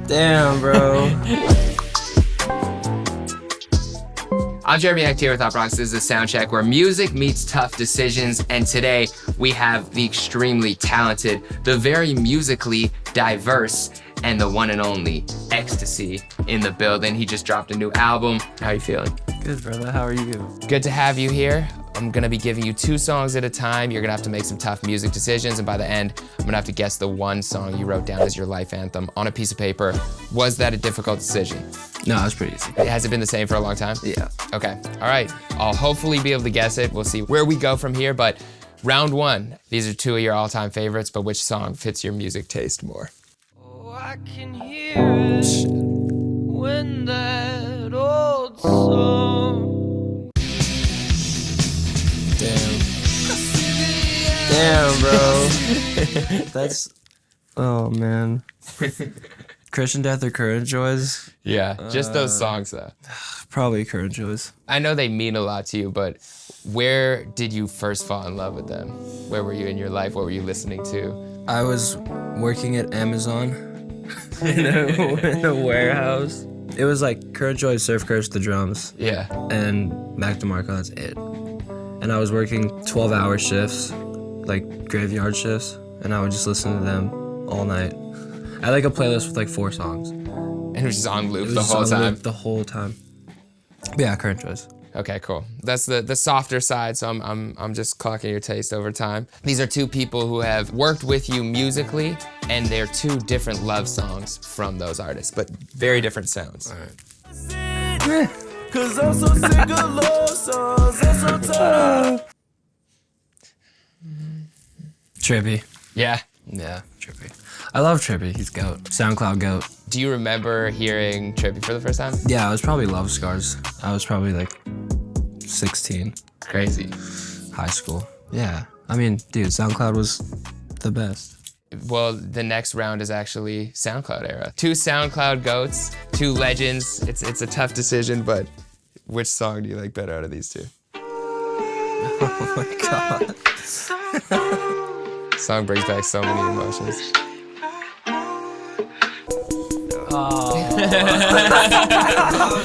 Damn, bro. I'm Jeremy Hecht here with Up Rocks. This is a sound check where music meets tough decisions, and today we have the extremely talented, the very musically diverse, and the one and only Ekkstacy in the building. He just dropped a new album. How are you feeling? Good, brother. How are you? Good to have you here. I'm gonna be giving you 2 songs at a time. You're gonna have to make some tough music decisions, and by the end, I'm gonna have to guess the one song you wrote down as your life anthem on a piece of paper. Was that a difficult decision? No, it's pretty easy. Has it been the same for a long time? Yeah. Okay, all right. I'll hopefully be able to guess it. We'll see where we go from here, but round 1. These are 2 of your all-time favorites, but which song fits your music taste more? Oh, I can hear it when that old song. Damn, bro. That's, oh man. Christian Death or Current Joys? Yeah, just those songs though. Probably Current Joys. I know they mean a lot to you, but where did you first fall in love with them? Where were you in your life? What were you listening to? I was working at Amazon in a warehouse. It was like Current Joys, Surf Curse, the drums. Yeah. And Mac DeMarco, that's it. And I was working 12-hour shifts, like graveyard shifts, and I would just listen to them all night. I had like a playlist with like 4 songs. And it was just on loop It the was whole on time? loop the whole time. Yeah, Current Joys. Okay, cool. That's the softer side, so I'm just clocking your taste over time. These are 2 people who have worked with you musically, and they're 2 different love songs from those artists, but very different sounds. All right. Cause I'm so sick of love songs, I'm so tired. Trippie. Yeah. Yeah, Trippie. I love Trippie. He's GOAT. SoundCloud GOAT. Do you remember hearing Trippie for the first time? Yeah, I was probably Love Scars. I was probably like 16. Crazy. High school. Yeah. I mean, dude, SoundCloud was the best. Well, the next round is actually SoundCloud era. 2 SoundCloud goats, 2 legends. It's a tough decision, but which song do you like better out of these 2? Oh my God. Song brings back so many emotions.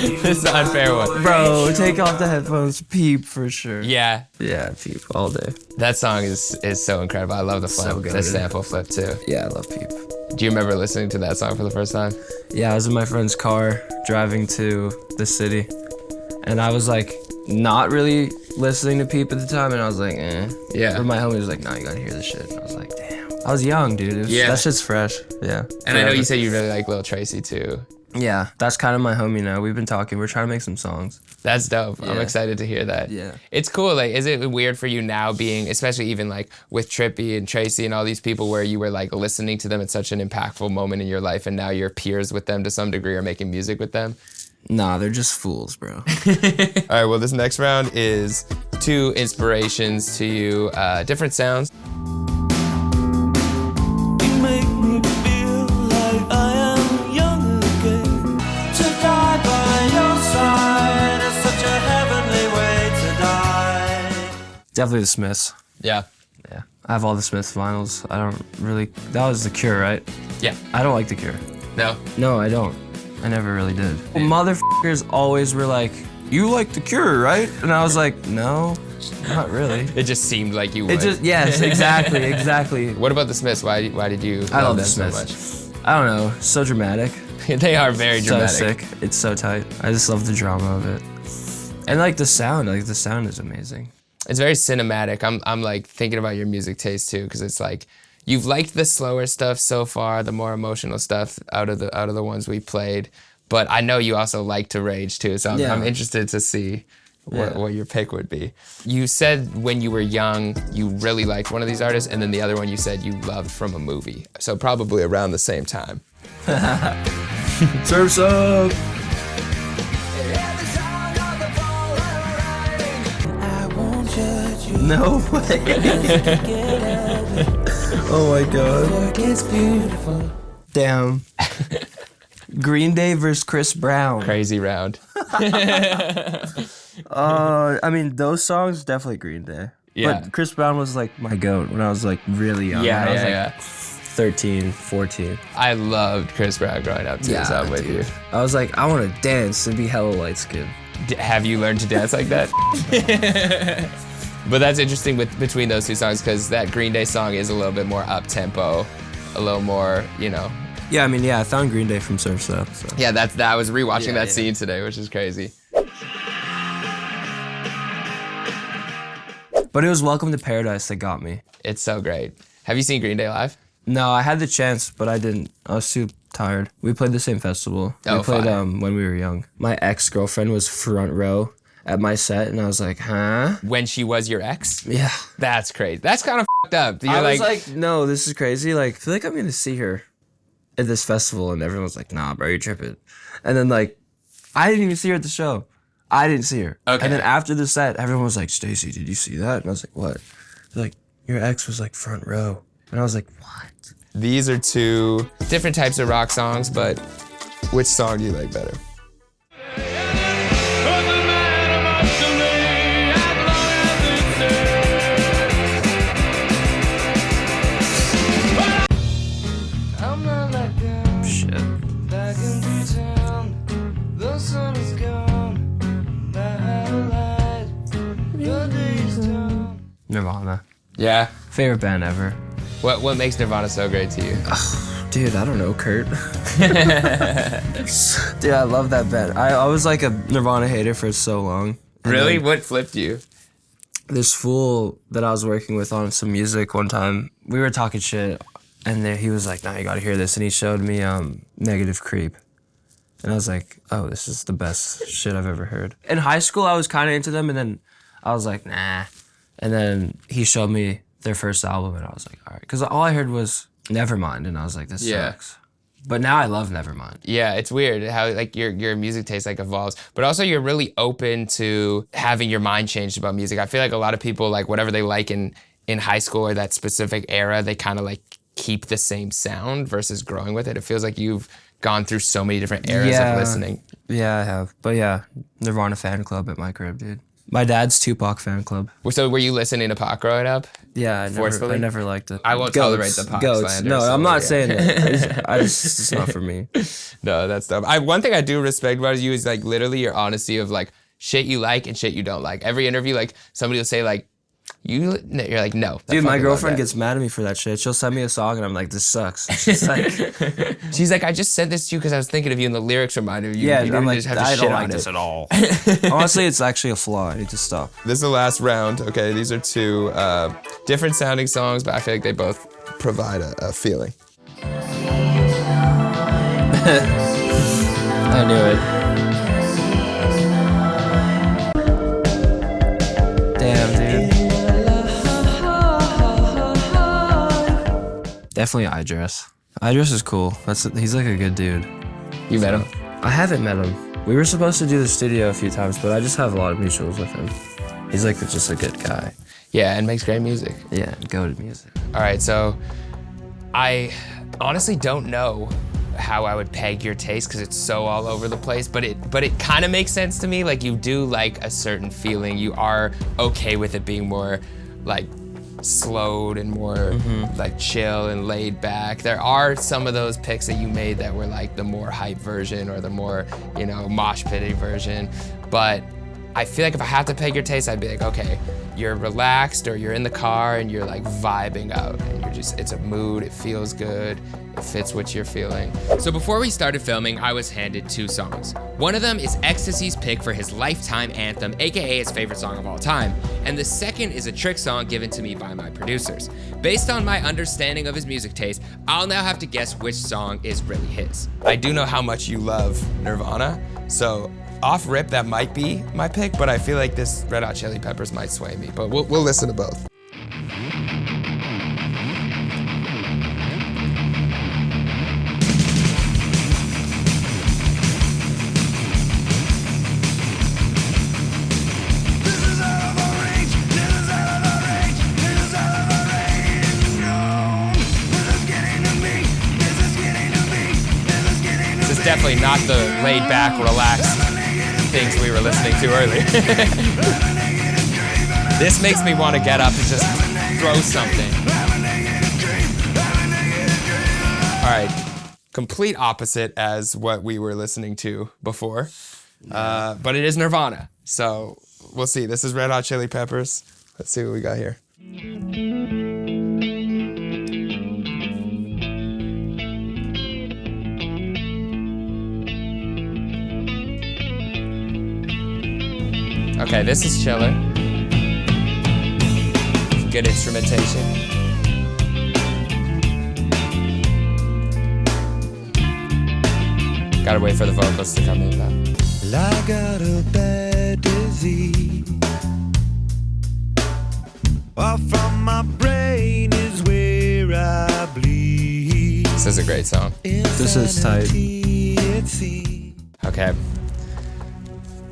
This is an unfair one. Bro, take off the headphones. Peep for sure. Yeah, Yeah, Peep all day. that song is so incredible. I love the flip, So good. the sample flip too. Yeah, I love Peep. Do you remember listening to that song for the first time? Yeah, I was in my friend's car driving to the city, and I was like not really listening to Peep at the time, and I was like, eh. Yeah. But my homie was like, nah, you gotta hear this shit. And I was like, damn. I was young, dude. It was, Yeah. That shit's fresh. Yeah. And I know you said you really like Lil Tracy too. Yeah, that's kind of my homie now. We've been talking. We're trying to make some songs. That's dope. I'm Yeah. excited to hear that. Yeah. It's cool. Like, is it weird for you now being, especially even like with Trippie and Tracy and all these people where you were like listening to them at such an impactful moment in your life and now you're peers with them to some degree or making music with them? Nah, they're just fools, bro. All right, well, this next round is 2 inspirations to you, different sounds. You make me feel like I am young again. To die by your side is such a heavenly way to die. Definitely the Smiths. Yeah. Yeah. I have all the Smiths vinyls. I don't really. That was The Cure, right? Yeah. I don't like The Cure. No? No, I don't. I never really did. Motherfuckers always were like, you like The Cure, right? And I was like, no, not really. It just seemed like you would. It just, yes, exactly, exactly. What about the Smiths? Why did you I love them the so Smiths. I don't know, so dramatic. much? They are very dramatic. So sick. It's so tight. I just love the drama of it. And like the sound is amazing. It's very cinematic. I'm like thinking about your music taste too, because it's like you've liked the slower stuff so far, the more emotional stuff out of the ones we played. But I know you also like to rage too, so I'm interested to see what your pick would be. You said when you were young you really liked one of these artists, and then the other one you said you loved from a movie. So probably around the same time. Surf's up. I won't judge you. No way. Oh my God. It's beautiful. Damn. Green Day versus Chris Brown. Crazy round. I mean, those songs, definitely Green Day. Yeah. But Chris Brown was like my goat when I was like really young. Yeah, I was yeah, like yeah. 13, 14. I loved Chris Brown growing up too, so I'm with you. I was like, I want to dance and be hella light skinned. Have you learned to dance like that? But that's interesting between those two songs, because that Green Day song is a little bit more up-tempo, a little more, you know. Yeah, I mean, I found Green Day from Surf's Up. So. Yeah, I was rewatching that scene today, which is crazy. But it was Welcome to Paradise that got me. It's so great. Have you seen Green Day live? No, I had the chance, but I didn't. I was too tired. We played the same festival. We played when we were young. My ex-girlfriend was front row at my set, and I was like, huh? When she was your ex? Yeah. That's crazy. That's kind of fucked up. I was like, no, this is crazy. Like, I feel like I'm gonna see her at this festival, and everyone's like, nah, bro, you're tripping. And then like, I didn't even see her at the show. I didn't see her. Okay. And then after the set, everyone was like, Stacy, did you see that? And I was like, what? They're like, your ex was like front row. And I was like, what? These are two different types of rock songs, but which song do you like better? I'm not like them. Shit. Back in town, the sun is gone. The highlight, the day's done. Nirvana. Yeah. Favorite band ever. What makes Nirvana so great to you? Dude, I don't know, Kurt. Dude, I love that band. I was like a Nirvana hater for so long. And Really? then What flipped you? this fool that I was working with on some music one time, we were talking shit, and then he was like, nah, you gotta hear this. And he showed me Negative Creep. And I was like, oh, this is the best shit I've ever heard. In high school, I was kind of into them, and then I was like, nah. And then he showed me their first album, and I was like, all right. Because all I heard was Nevermind, and I was like, this sucks. But now I love Nevermind. Yeah, it's weird how like your music taste like evolves, but also you're really open to having your mind changed about music. I feel like a lot of people, like whatever they like in high school or that specific era, they kind of like keep the same sound versus growing with it. It feels like you've gone through so many different eras of listening. Yeah, I have. But yeah, Nirvana fan club at my crib, dude. My dad's Tupac fan club. So were you listening to Pac growing up? Yeah, I never liked it. I won't tolerate the Pac slander. No, so I'm not yeah. saying that. It's not for me. No, that's dumb. One thing I do respect about you is like literally your honesty of like shit you like and shit you don't like. Every interview, like somebody will say like, you're like, no. Dude, my girlfriend gets mad at me for that shit. She'll send me a song and I'm like, this sucks. She's like, I just sent this to you because I was thinking of you and the lyrics reminded you. Yeah, you I'm like, just have to I shit don't on like it. this at all. Honestly, it's actually a flaw. I need to stop. This is the last round. Okay, these are two different sounding songs, but I feel like they both provide a feeling. I knew it. Damn, dude. Definitely Eyedress. Eyedress is cool. He's like a good dude. You met him? I haven't met him. We were supposed to do the studio a few times, but I just have a lot of mutuals with him. He's like just a good guy. Yeah, and makes great music. Yeah, go to music. All right, so I honestly don't know how I would peg your taste because it's so all over the place, but it kind of makes sense to me. Like you do like a certain feeling. You are okay with it being more like slowed and more like chill and laid back. There are some of those picks that you made that were like the more hype version or the more, you know, mosh pitty version. But I feel like if I have to peg your taste, I'd be like, okay, you're relaxed or you're in the car and you're like vibing out and you're just, it's a mood, it feels good, it fits what you're feeling. So before we started filming, I was handed two songs. One of them is Ekkstacy's pick for his lifetime anthem, AKA his favorite song of all time. And the second is a trick song given to me by my producers. Based on my understanding of his music taste, I'll now have to guess which song is really his. I do know how much you love Nirvana, so off rip, that might be my pick, but I feel like this Red Hot Chili Peppers might sway me. But we'll listen to both. This is definitely not the laid back, relaxed things we were listening to earlier. This makes me want to get up and just throw something. All right, complete opposite as what we were listening to before, but it is Nirvana. So we'll see. This is Red Hot Chili Peppers. Let's see what we got here. Okay, this is chiller. Good instrumentation. Gotta wait for the vocals to come in though. Well, I got a bad disease. Far from my brain is where I bleed. This is a great song. This is tight. Okay.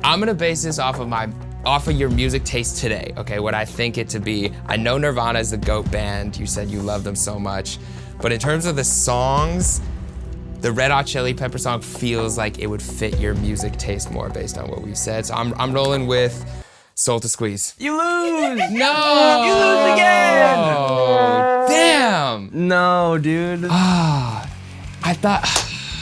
I'm gonna base this off of your music taste today, okay? What I think it to be. I know Nirvana is the GOAT band. You said you love them so much. But in terms of the songs, the Red Hot Chili Pepper song feels like it would fit your music taste more based on what we've said. So I'm rolling with Soul to Squeeze. You lose! No! You lose again! Oh, damn! No, dude. I thought...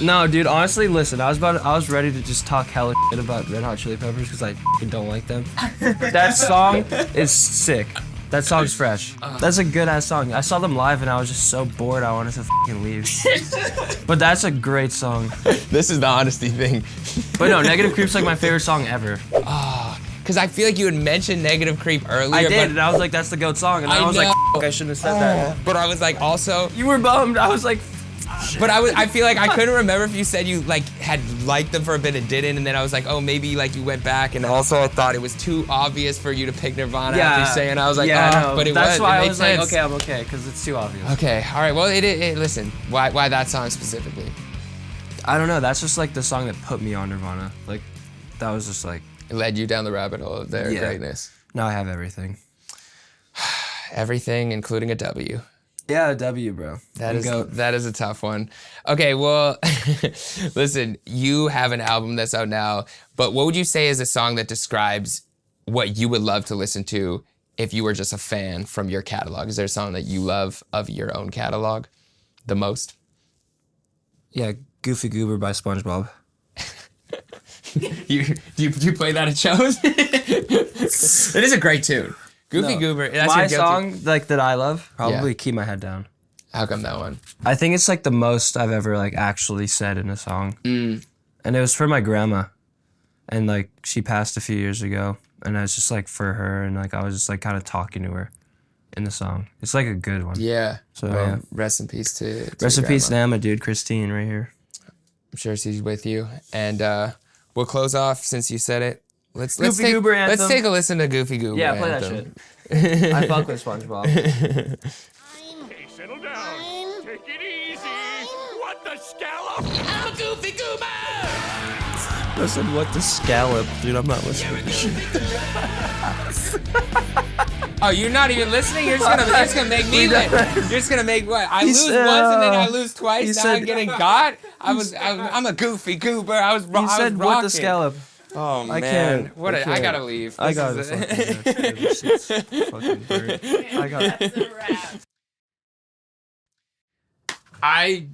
No, dude, honestly, listen, I was ready to just talk hella shit about Red Hot Chili Peppers because I f***ing don't like them. That song is sick. That song's fresh. That's a good ass song. I saw them live and I was just so bored I wanted to f***ing leave. But that's a great song. This is the honesty thing. But no, Negative Creep's like my favorite song ever. Because I feel like you had mentioned Negative Creep earlier. I did, but and I was like, that's the GOAT song. And I was like, f***, I shouldn't have said that. But I was like, also... You were bummed. I was like, But I feel like I couldn't remember if you said you like had liked them for a bit and didn't, and then I was like, oh, maybe like you went back, and also I thought it was too obvious for you to pick Nirvana after saying. I was like, no, but it that's was. why It I makes was sense. like, okay, I'm okay, because it's too obvious. Okay, all right. Well, listen. Why that song specifically? I don't know. That's just like the song that put me on Nirvana. Like, that was just like. It led you down the rabbit hole of their greatness. Now I have everything. Everything, including a W. Yeah, a W, bro. That is a tough one. Okay, well, listen, you have an album that's out now, but what would you say is a song that describes what you would love to listen to if you were just a fan from your catalog? Is there a song that you love of your own catalog the most? Yeah, Goofy Goober by SpongeBob. Do you play that at shows? It is a great tune. Goofy Goober. That's my your guilty. song, like that I love, probably Keep My Head Down. How come that one? I think it's like the most I've ever like actually said in a song. And it was for my grandma, and like she passed a few years ago, and I was just like for her, and like I was just like kind of talking to her in the song. It's like a good one. Yeah. So well, yeah. Rest in peace to Rest in your peace, grandma. Nama, dude. Christine, right here. I'm sure she's with you. And we'll close off since you said it. Let's Goofy take, Goober anthem. Let's take a listen to Goofy Goober. Yeah, play anthem. that shit. I fuck with SpongeBob. Hey, settle down. Take it easy. What the scallop? I'm a goofy goober. Listen, what the scallop, dude? I'm not listening. Oh, you're not even listening? You're just gonna make me win. You're just gonna make what? I lose said, once and then I lose twice. he Now said- I'm getting got. I'm a goofy goober. I was He said, rocking. what the scallop? Oh man, I can't. What? I I can't. gotta leave. I This gotta is fucking it. go, dude. This shit's fucking hurt. I got. I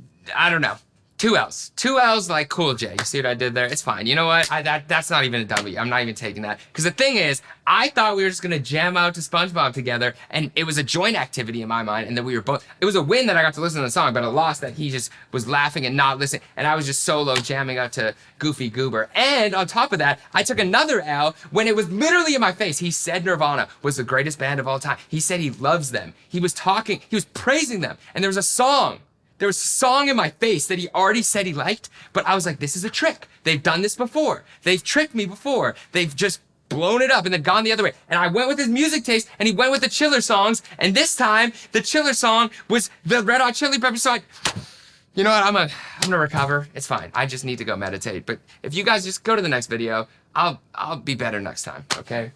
don't know. 2 L's. 2 L's like Cool J. You see what I did there? It's fine. You know what? That's not even a W. I'm not even taking that. Because the thing is, I thought we were just going to jam out to SpongeBob together, and it was a joint activity in my mind, and that we were both... It was a win that I got to listen to the song, but a loss that he just was laughing and not listening, and I was just solo jamming out to Goofy Goober. And on top of that, I took another L when it was literally in my face. He said Nirvana was the greatest band of all time. He said he loves them. He was talking, he was praising them, and there was a song. There was a song in my face that he already said he liked, but I was like, this is a trick. They've done this before. They've tricked me before. They've just blown it up and then gone the other way. And I went with his music taste, and he went with the chiller songs, and this time, the chiller song was the Red Hot Chili Peppers, so you know what, I'm gonna recover. It's fine. I just need to go meditate. But if you guys just go to the next video, I'll be better next time, okay?